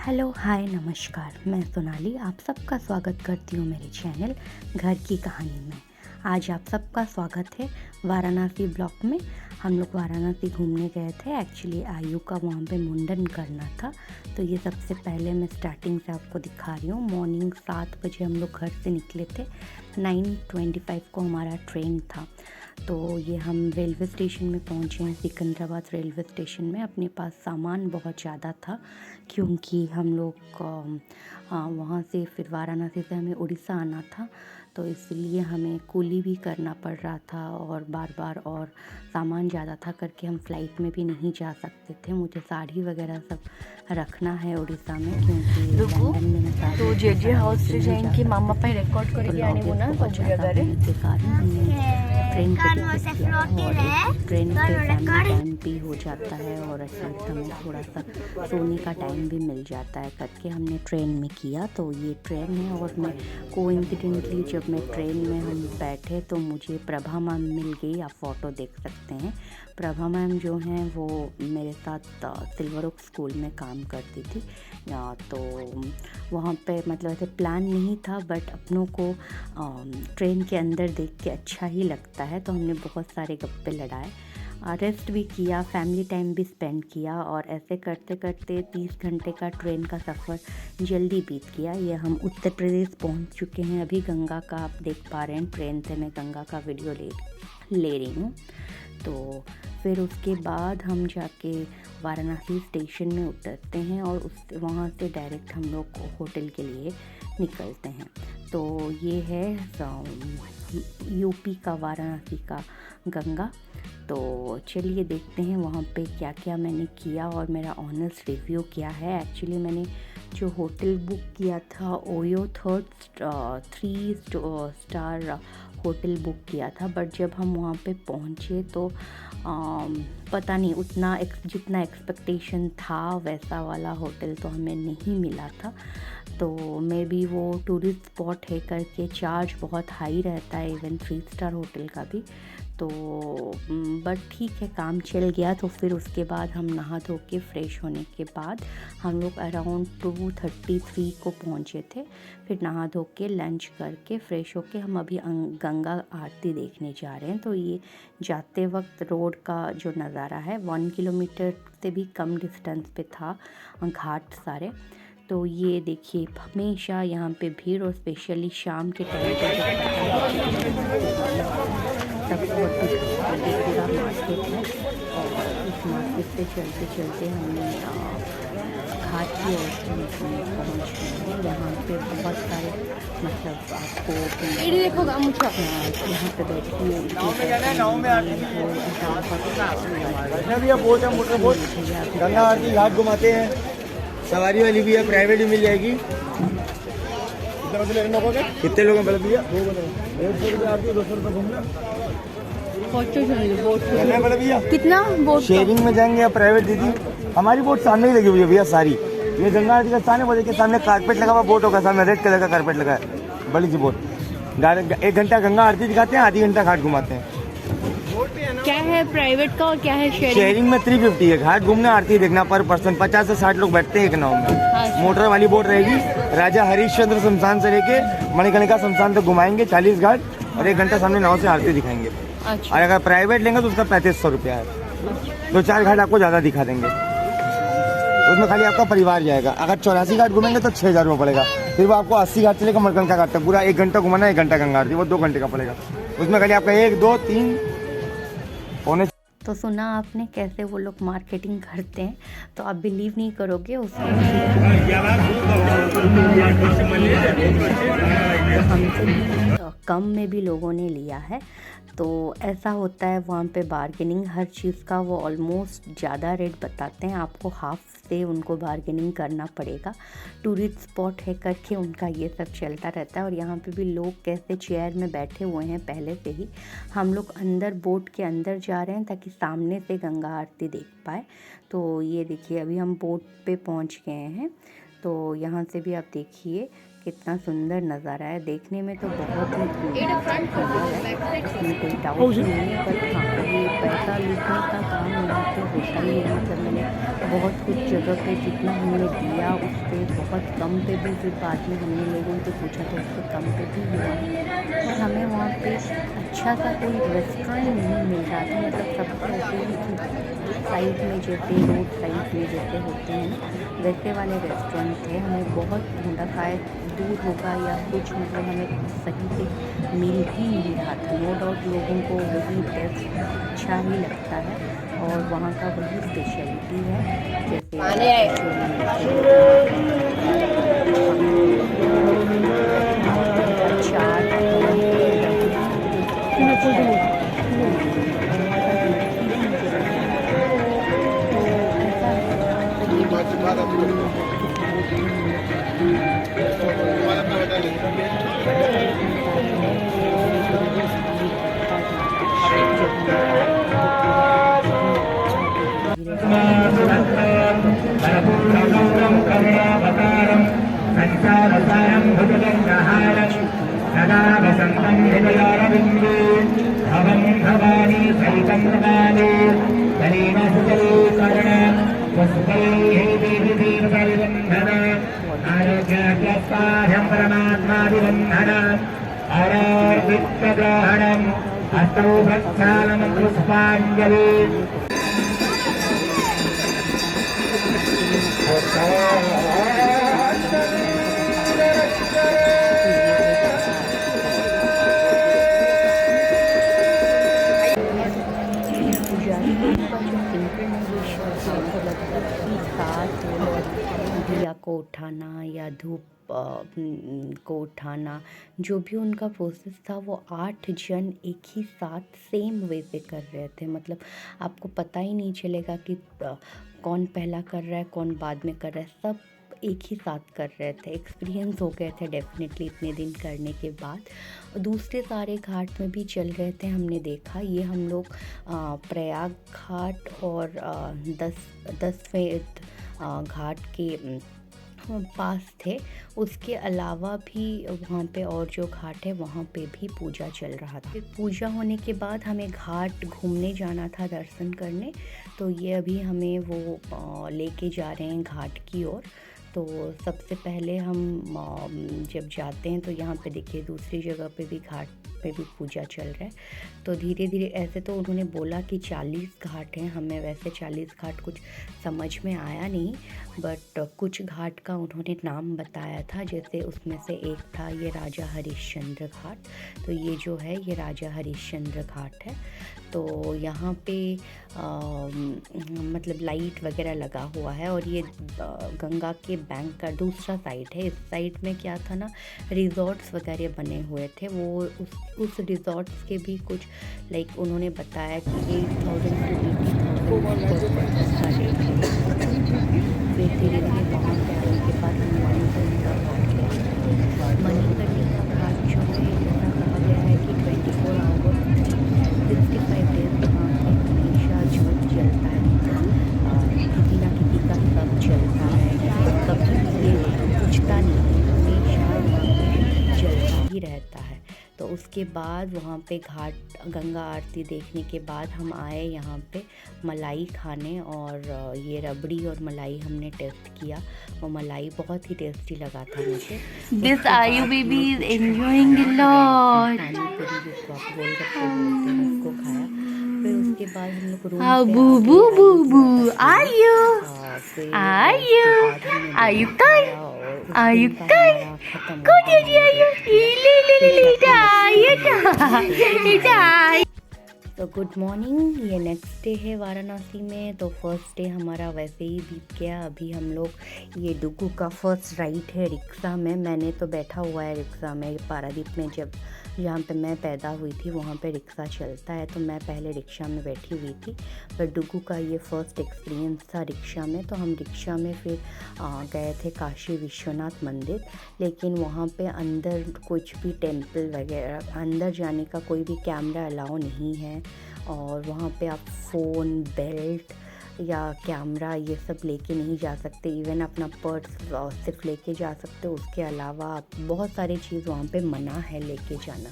Hello hi नमस्कार, मैं सोनाली आप सबका स्वागत करती हूँ मेरे चैनल घर की कहानी में। आज आप सबका स्वागत है वाराणसी ब्लॉक में। हम लोग वाराणसी घूमने गए थे। एक्चुअली आयु का वहाँ पे मुंडन करना था, तो ये सबसे पहले मैं स्टार्टिंग से आपको दिखा रही हूँ। मॉर्निंग 7 बजे हम लोग घर से निकले थे। 9:25 को हमारा ट्रेन था। तो ये हम रेलवे स्टेशन में पहुँचे हैं, सिकंदराबाद रेलवे स्टेशन में। अपने पास सामान बहुत ज़्यादा था क्योंकि हम लोग वहाँ से फिर वाराणसी से हमें उड़ीसा आना था, तो इसलिए हमें कूली भी करना पड़ रहा था और बार बार, और सामान ज़्यादा था करके हम फ़्लाइट में भी नहीं जा सकते थे। मुझे साड़ी वगैरह सब रखना है उड़ीसा में क्योंकि लंदन में मैं साड़ी तो जे हाउस से जाएंगे मामा पे रेकॉर्ड करके आने को ना कुछ जगह रे के कारण हमने ट्रेन का टिकट किया और ट्रेन पे फैमिली टाइम भी हो जाता है और एटलीस्ट हमें थोड़ा सा सोने का टाइम भी मिल जाता है करके हमने ट्रेन में किया। तो ये ट्रेन है और मैं कोइंसिडेंटली जब मैं ट्रेन में हम बैठे तो मुझे प्रभा मैम मिल गई। आप फ़ोटो देख सकते हैं। प्रभा मैम जो हैं वो मेरे साथ सिल्वर ओक स्कूल में काम करती थी। तो वहाँ पे मतलब ऐसे प्लान नहीं था, बट अपनों को ट्रेन के अंदर देख के अच्छा ही लगता है, तो हमने बहुत सारे गप्पे लड़ाए, रेस्ट भी किया, फैमिली टाइम भी स्पेंड किया और ऐसे करते करते 30 घंटे का ट्रेन का सफ़र जल्दी बीत गया। ये हम उत्तर प्रदेश पहुंच चुके हैं। अभी गंगा का आप देख पा रहे हैं, ट्रेन से मैं गंगा का वीडियो ले रही हूँ। तो फिर उसके बाद हम जाके वाराणसी स्टेशन में उतरते हैं और उस वहाँ से डायरेक्ट हम लोग होटल के लिए निकलते हैं। तो ये है यूपी का वाराणसी का गंगा। तो चलिए देखते हैं वहाँ पे क्या क्या मैंने किया और मेरा ऑनेस्ट रिव्यू क्या है। एक्चुअली मैंने जो होटल बुक किया था ओयो 3 स्टार होटल बुक किया था, बट जब हम वहाँ पे पहुँचे तो पता नहीं उतना जितना एक्सपेक्टेशन था वैसा वाला होटल तो हमें नहीं मिला था। तो मे बी वो टूरिस्ट स्पॉट है करके चार्ज बहुत हाई रहता है, इवन 3 स्टार होटल का भी। तो बट ठीक है, काम चल गया। तो फिर उसके बाद हम नहा धो के फ्रेश होने के बाद हम लोग अराउंड 2:33 को पहुँचे थे। फिर नहा धो के लंच करके फ्रेश होके हम अभी गंगा आरती देखने जा रहे हैं। तो ये जाते वक्त रोड का जो नज़ारा है 1 किलोमीटर से भी कम डिस्टेंस पे था घाट सारे। तो ये देखिए हमेशा यहाँ पे भीड़ और स्पेशली शाम के टाइम पर तब बहुत पूरा मार्केट है। और इस मार्केट पे चलते चलते हमने घाट की ओर पहुँच गए हैं। यहाँ पे बहुत सारे मतलब आपको यहाँ पे बैठिए गंगा आरती घाट घुमाते हैं। सवारी वाली भी है, प्राइवेट भी मिल जाएगी। कितने लोग हैं बोले भैया? 150 रुपये आरती, 200 रुपये घूमना। बोले भैया कितना बोट शेयरिंग में जाएंगे या प्राइवेट? दीदी हमारी बोट सामने ही लगी हुई है भैया सारी। ये गंगा आरती का स्थान है, बोले के सामने कारपेट लगा हुआ बोट होगा, सामने रेड कलर का कारपेट लगा है, बड़ी सी बोट। 1 घंटा गंगा आरती दिखाते हैं, आधी घंटा घाट घुमाते हैं। क्या है प्राइवेट का और क्या है शेयरिंग में 350 है। घाट घूमना आरती देखना पर पर्सन 50 से 60 लोग बैठते हैं एक नाव में। मोटर वाली बोट रहेगी। राजा हरिश्चंद्र शमशान से लेके मणिकर्णिका शमशान तक घुमाएंगे 40 घाट और 1 घंटा सामने नाव से आरती दिखाएंगे। अच्छा। और अगर प्राइवेट लेंगे तो उसका 3500 रुपया है। 2-4 घाट आपको ज़्यादा दिखा देंगे, उसमें खाली आपका परिवार जाएगा। अगर 84 घाट घूमेंगे तो 6000 रुपये पड़ेगा। फिर वो आपको 80 घाट चलेगा मणिकर्णिका घाट तक, पूरा 1 घंटा घुमाना, 1 घंटा गंगा आरती, वो 2 घंटे का पड़ेगा। उसमें खाली आपका 1, 2, 3 पौने। तो सुना आपने कैसे वो लोग मार्केटिंग करते हैं। तो आप बिलीव नहीं करोगे उसमें हमसे कम में भी लोगों ने लिया है। तो ऐसा होता है वहाँ पे बार्गेनिंग हर चीज़ का, वो ऑलमोस्ट ज़्यादा रेट बताते हैं, आपको हाफ से उनको बार्गेनिंग करना पड़ेगा। टूरिस्ट स्पॉट है करके उनका ये सब चलता रहता है। और यहाँ पे भी लोग कैसे चेयर में बैठे हुए हैं पहले से ही। हम लोग अंदर बोट के अंदर जा रहे हैं ताकि सामने से गंगा आरती देख पाए। तो ये देखिए अभी हम बोट पे पहुँच गए हैं। तो यहाँ से भी आप देखिए कितना सुंदर नज़ारा है, देखने में तो बहुत ही सुंदर है, इसमें कोई डाउट नहीं है। बट हाँ, ये पैसा लूटने का काम यहाँ पे होता ही है। मतलब मैंने बहुत कुछ जगह पे जितना हमने दिया उससे बहुत कम पे भी, फिर बाद में हमने लोगों से पूछा तो उससे कम पे भी हुआ। और हमें वहाँ पे अच्छा सा कोई रेस्टोरेंट नहीं मिल रहा था। मतलब सब ऐसे ही साइड में जैसे रोड साइड में जैसे होते हैं वैसे वाले रेस्टोरेंट थे। हमें बहुत ढूंढा, शायद दूर होगा या कुछ, मतलब हमें सही से मिल ही नहीं रहा था। नो डाउट लोगों को वही टेस्ट अच्छा ही लगता है और वहाँ का वही स्पेशलिटी है। दिया को उठाना या धूप को उठाना, जो भी उनका प्रोसेस था वो 8 जन एक ही साथ सेम वे पे कर रहे थे। मतलब आपको पता ही नहीं चलेगा कि कौन पहला कर रहा है कौन बाद में कर रहा है, सब एक ही साथ कर रहे थे। एक्सपीरियंस हो गए थे डेफिनेटली इतने दिन करने के बाद। दूसरे सारे घाट में भी चल रहे थे, हमने देखा। ये हम लोग प्रयाग घाट और 10वें घाट के पास थे। उसके अलावा भी वहाँ पे और जो घाट है वहाँ पे भी पूजा चल रहा था। पूजा होने के बाद हमें घाट घूमने जाना था दर्शन करने। तो ये अभी हमें वो लेके जा रहे हैं घाट की ओर। तो सबसे पहले हम जब जाते हैं तो यहाँ पे देखिए दूसरी जगह पे भी घाट पे भी पूजा चल रहा है। तो धीरे धीरे ऐसे तो उन्होंने बोला कि 40 घाट हैं, हमें वैसे 40 घाट कुछ समझ में आया नहीं, बट कुछ घाट का उन्होंने नाम बताया था। जैसे उसमें से एक था ये राजा हरिश्चंद्र घाट। तो ये जो है ये राजा हरिश्चंद्र घाट है। तो यहाँ पे मतलब लाइट वगैरह लगा हुआ है और ये गंगा के बैंक का दूसरा साइड है। इस साइड में क्या था ना, रिजॉर्ट्स वगैरह बने हुए थे। वो उस रिजॉर्ट्स के भी कुछ लाइक उन्होंने बताया कि 8,000 to 80,000 का रेट है। फिर धीरे धीरे वहाँ पे आने के बाद हम मणिकर्णिका घाट गए। मणिकर्णिका घाट जो है ऐसा कहा गया है कि 24 आवर्स 65 डेज वहाँ पे हमेशा जोत जलता है। किसी ना किसी का सब चलता है, कभी ये पूछता नहीं है, हमेशा वहाँ पे जलता ही रहता है। तो उसके बाद वहाँ पे घाट गंगा आरती देखने के बाद हम आए यहाँ पे मलाई खाने। और ये रबड़ी और मलाई हमने टेस्ट किया। वो मलाई बहुत ही टेस्टी लगा था मुझे। This Ayu baby is enjoying a lot. Panipuri जिसको आप गोलगप्पे बोलते हैं उसको खाया। फिर उसके बाद हम लोग रूम How पे boo आके boo boo ice boo. Water Are पिया। you? फिर Are उसके you? बाद हमने Are you डिनर tired? खाया और उस Are you दिन का tired? हमारा खत्म हो Good गया idea. You tired. तो गुड मॉर्निंग। ये नेक्स्ट डे है वाराणसी में। तो फर्स्ट डे हमारा वैसे ही बीत गया। अभी हम लोग ये डुगू का फर्स्ट राइड है रिक्शा में। मैंने तो बैठा हुआ है रिक्शा में पारादीप में जब जहाँ पे मैं पैदा हुई थी वहाँ पे रिक्शा चलता है, तो मैं पहले रिक्शा में बैठी हुई थी। पर डुगू का ये फ़र्स्ट एक्सपीरियंस था रिक्शा में, तो हम रिक्शा में फिर गए थे काशी विश्वनाथ मंदिर। लेकिन वहाँ पे अंदर कुछ भी टेंपल वगैरह अंदर जाने का कोई भी कैमरा अलाउ नहीं है, और वहाँ पे आप फ़ोन, बेल्ट या कैमरा ये सब लेके नहीं जा सकते। इवन अपना पर्स सिर्फ लेके जा सकते हो, उसके अलावा आप बहुत सारी चीज़ वहाँ पे मना है लेके जाना।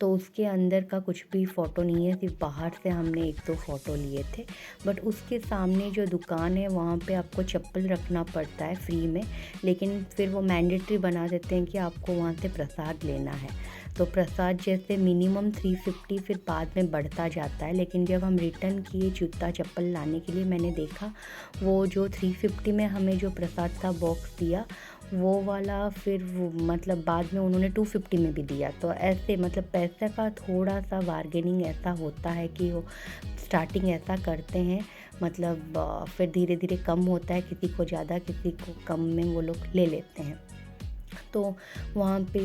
तो उसके अंदर का कुछ भी फ़ोटो नहीं है, सिर्फ बाहर से हमने 1-2 फ़ोटो लिए थे। बट उसके सामने जो दुकान है वहाँ पे आपको चप्पल रखना पड़ता है फ्री में, लेकिन फिर वो मैंडेटरी बना देते हैं कि आपको वहाँ से प्रसाद लेना है। तो प्रसाद जैसे मिनिमम 350 फिर बाद में बढ़ता जाता है, लेकिन जब हम रिटर्न किए जूता चप्पल लाने के लिए, मैंने देखा वो जो 350 में हमें जो प्रसाद का बॉक्स दिया वो वाला फिर वो मतलब बाद में उन्होंने 250 में भी दिया। तो ऐसे मतलब पैसे का थोड़ा सा बार्गेनिंग ऐसा होता है कि वो स्टार्टिंग ऐसा करते हैं, मतलब फिर धीरे धीरे कम होता है, किसी को ज़्यादा किसी को कम में वो लोग ले लेते हैं। तो वहाँ पे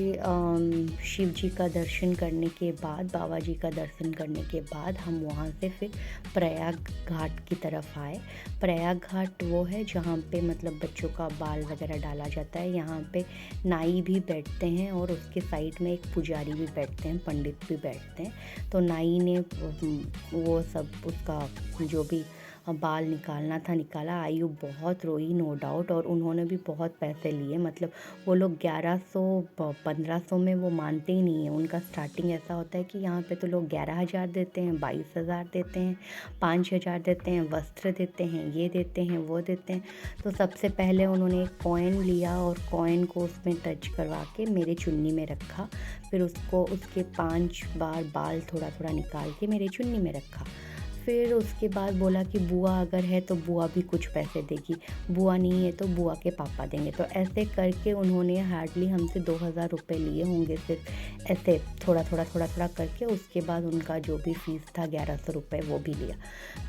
शिव जी का दर्शन करने के बाद, बाबा जी का दर्शन करने के बाद हम वहाँ से फिर प्रयाग घाट की तरफ आए। प्रयाग घाट वो है जहाँ पे मतलब बच्चों का बाल वगैरह डाला जाता है। यहाँ पे नाई भी बैठते हैं और उसके साइड में एक पुजारी भी बैठते हैं, पंडित भी बैठते हैं। तो नाई ने वो सब उसका जो भी बाल निकालना था निकाला। आयु बहुत रोई नो डाउट, और उन्होंने भी बहुत पैसे लिए। मतलब वो लोग 1100-1500 में वो मानते ही नहीं है। उनका स्टार्टिंग ऐसा होता है कि यहाँ पे तो लोग 11,000 देते हैं, 22,000 देते हैं, 5,000 देते हैं, वस्त्र देते हैं, ये देते हैं, वो देते हैं। तो सबसे पहले उन्होंने एक कॉइन लिया और कॉइन को उसमें टच करवा के मेरे चुन्नी में रखा। फिर उसको उसके 5 बार बाल थोड़ा थोड़ा निकाल के मेरे चुन्नी में रखा। फिर उसके बाद बोला कि बुआ अगर है तो बुआ भी कुछ पैसे देगी, बुआ नहीं है तो बुआ के पापा देंगे। तो ऐसे करके उन्होंने हार्डली हमसे 2,000 रुपये लिए होंगे, सिर्फ ऐसे थोड़ा थोड़ा करके। उसके बाद उनका जो भी फ़ीस था 1,100 रुपये वो भी लिया।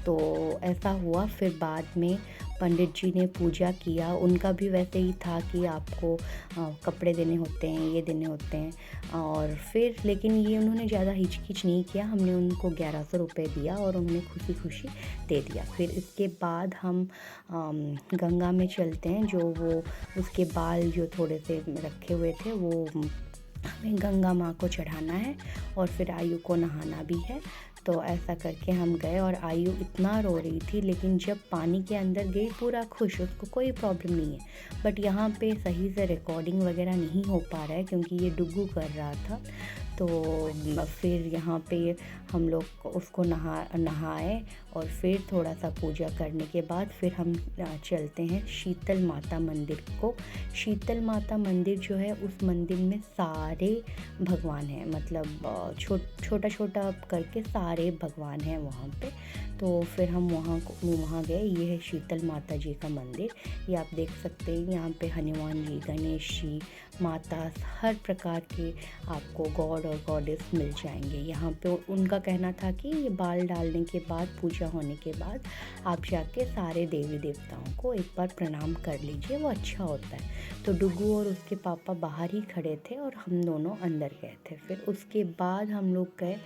तो ऐसा हुआ। फिर बाद में पंडित जी ने पूजा किया। उनका भी वैसे ही था कि आपको कपड़े देने होते हैं, ये देने होते हैं। और फिर लेकिन ये उन्होंने ज़्यादा हिचकिच नहीं किया। हमने उनको 1,100 रुपये दिया और उन्होंने खुशी खुशी दे दिया। फिर इसके बाद हम गंगा में चलते हैं। जो वो उसके बाल जो थोड़े से रखे हुए थे वो हमें गंगा माँ को चढ़ाना है, और फिर आयु को नहाना भी है। तो ऐसा करके हम गए, और आयु इतना रो रही थी, लेकिन जब पानी के अंदर गई पूरा खुश, उसको कोई प्रॉब्लम नहीं है। बट यहाँ पे सही से रिकॉर्डिंग वगैरह नहीं हो पा रहा है क्योंकि ये डुगू कर रहा था। तो फिर यहाँ पे हम लोग उसको नहाए, और फिर थोड़ा सा पूजा करने के बाद फिर हम चलते हैं शीतल माता मंदिर को। शीतल माता मंदिर जो है, उस मंदिर में सारे भगवान हैं, मतलब छोटा छोटा करके सारे भगवान हैं वहाँ पे। तो फिर हम वहाँ गए। ये है शीतल माता जी का मंदिर। ये आप देख सकते हैं। यहाँ पे हनुमान जी, गणेश जी, माता, हर प्रकार के आपको गॉड और गॉडेस मिल जाएंगे यहाँ पे। उनका कहना था कि ये बाल डालने के बाद, पूजा होने के बाद आप जाके सारे देवी देवताओं को एक बार प्रणाम कर लीजिए, वो अच्छा होता है। तो डुगू और उसके पापा बाहर ही खड़े थे और हम दोनों अंदर गए थे। फिर उसके बाद हम लोग गए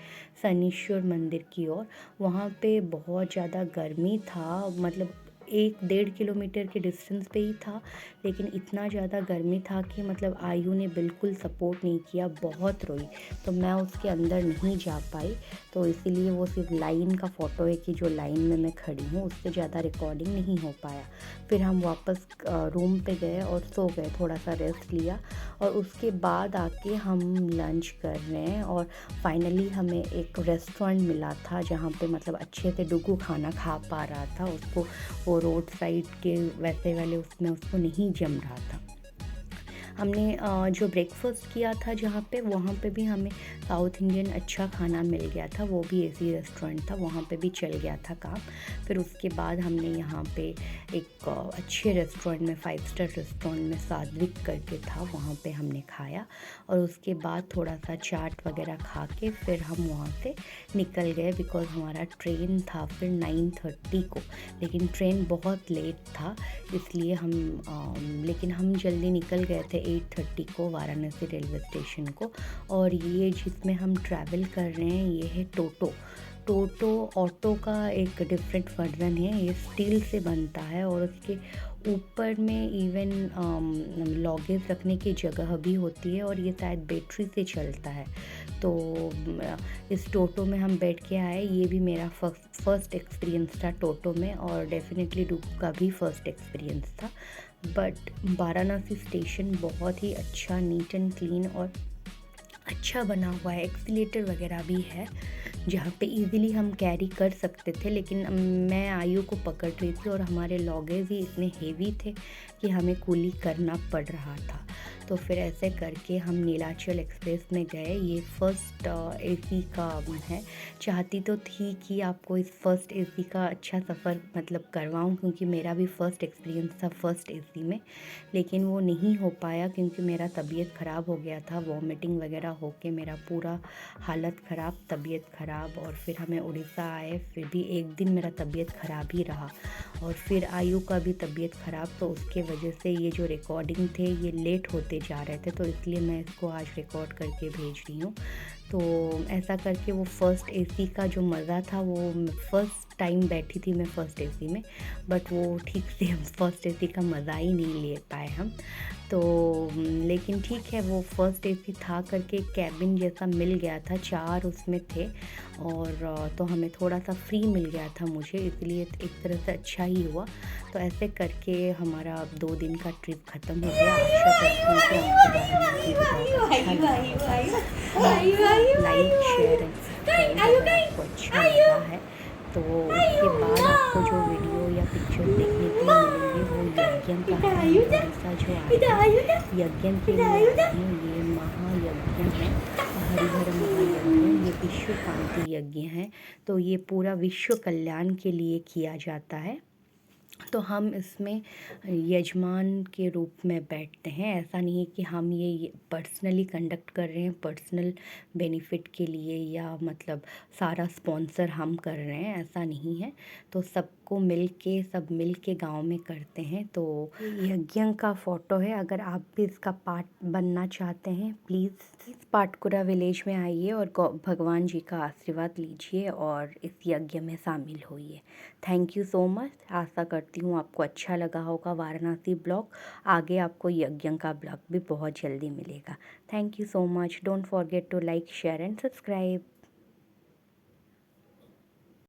शनीश्वर मंदिर की ओर। वहाँ पे बहुत ज़्यादा गर्मी था, मतलब 1-1.5 किलोमीटर के डिस्टेंस पे ही था, लेकिन इतना ज़्यादा गर्मी था कि मतलब आयु ने बिल्कुल सपोर्ट नहीं किया, बहुत रोई। तो मैं उसके अंदर नहीं जा पाई, तो इसीलिए वो सिर्फ लाइन का फ़ोटो है कि जो लाइन में मैं खड़ी हूँ, उससे ज़्यादा रिकॉर्डिंग नहीं हो पाया। फिर हम वापस रूम पे गए और सो गए, थोड़ा सा रेस्ट लिया, और उसके बाद आके हम लंच कर रहे हैं। और फाइनली हमें एक रेस्टोरेंट मिला था जहाँ पे मतलब अच्छे से डुगू खाना खा पा रहा था। उसको वो रोड साइड के वैसे वाले उसमें उसको नहीं जम रहा था। हमने जो ब्रेकफास्ट किया था जहाँ पे, वहाँ पे भी हमें साउथ इंडियन अच्छा खाना मिल गया था। वो भी एसी रेस्टोरेंट था, वहाँ पे भी चल गया था काम। फिर उसके बाद हमने यहाँ पे एक अच्छे रेस्टोरेंट में, 5 स्टार रेस्टोरेंट में, सात्विक करके था, वहाँ पे हमने खाया। और उसके बाद थोड़ा सा चाट वगैरह खा के फिर हम वहाँ से निकल गए, बिकॉज़ हमारा ट्रेन था फिर 9:30 को। लेकिन ट्रेन बहुत लेट था, इसलिए लेकिन हम जल्दी निकल गए थे। 8:30 को वाराणसी रेलवे स्टेशन को। और ये जिसमें हम ट्रैवल कर रहे हैं ये है टोटो ऑटो का एक डिफरेंट वर्जन है। ये स्टील से बनता है और उसके ऊपर में इवन लगेज रखने की जगह भी होती है और ये शायद बैटरी से चलता है। तो इस टोटो में हम बैठ के आए। ये भी मेरा फर्स्ट एक्सपीरियंस था टोटो में और डेफिनेटली डुग का भी फर्स्ट एक्सपीरियंस था। बट वाराणसी स्टेशन बहुत ही अच्छा, नीट एंड क्लीन और अच्छा बना हुआ है। एक्सीलेटर वगैरह भी है जहाँ पे इजीली हम कैरी कर सकते थे, लेकिन मैं आयु को पकड़ रही थी और हमारे लगेज ही इतने हेवी थे कि हमें कूली करना पड़ रहा था। तो फिर ऐसे करके हम नीलाचल एक्सप्रेस में गए। ये फर्स्ट एसी का है। चाहती तो थी कि आपको इस फर्स्ट एसी का अच्छा सफ़र मतलब करवाऊं, क्योंकि मेरा भी फर्स्ट एक्सपीरियंस था फर्स्ट एसी में, लेकिन वो नहीं हो पाया क्योंकि मेरा तबीयत ख़राब हो गया था। वॉमिटिंग वगैरह होके मेरा पूरा हालत ख़राब, तबीयत ख़राब। और फिर हमें उड़ीसा आए, फिर भी एक दिन मेरा तबीयत ख़राब ही रहा और फिर आयु का भी तबीयत ख़राब। तो उसके वजह से ये जो रिकॉर्डिंग थे ये लेट होते जा रहे थे, तो इसलिए मैं इसको आज रिकॉर्ड करके भेज रही हूँ। तो ऐसा करके वो फर्स्ट एसी का जो मज़ा था, वो फर्स्ट टाइम बैठी थी मैं फर्स्ट एसी में, बट वो ठीक से फर्स्ट एसी का मज़ा ही नहीं ले पाए हम। तो लेकिन ठीक है, वो फर्स्ट एसी था करके कैबिन जैसा मिल गया था, 4 उसमें थे और तो हमें थोड़ा सा फ्री मिल गया था मुझे, इसलिए एक तरह से अच्छा ही हुआ। तो ऐसे करके हमारा 2 दिन का ट्रिप ख़त्म हो गया। आशा करती हूँ कि लाइक शेयर एंड सब्सक्राइब अगर आपको अच्छा लगा है। तो उसके बाद आपको जो वीडियो या पिक्चर देखने के लिए मिलेंगे वो यज्ञ का है। उड़ीसा जो आए हैं यज्ञ के लिए आए हैं, ये महायज्ञ है, हरिहर महायज्ञ, ये विश्व शांति यज्ञ है। तो ये पूरा विश्व कल्याण के लिए किया जाता है। तो हम इसमें यजमान के रूप में बैठते हैं। ऐसा नहीं है कि हम ये पर्सनली कंडक्ट कर रहे हैं पर्सनल बेनिफिट के लिए, या मतलब सारा स्पॉन्सर हम कर रहे हैं, ऐसा नहीं है। तो सबको सब मिल के गाँव में करते हैं। तो यज्ञ का फ़ोटो है। अगर आप भी इसका पार्ट बनना चाहते हैं, प्लीज़ पाटकुरा विलेज में आइए और भगवान जी का आशीर्वाद लीजिए और इस यज्ञ में शामिल होइए। Thank you so much. आशा करती हूँ आपको अच्छा लगा होगा वाराणसी ब्लॉग। आगे आपको यज्ञ का ब्लॉग भी बहुत जल्दी मिलेगा। Thank you so much. Don't forget to like share and subscribe.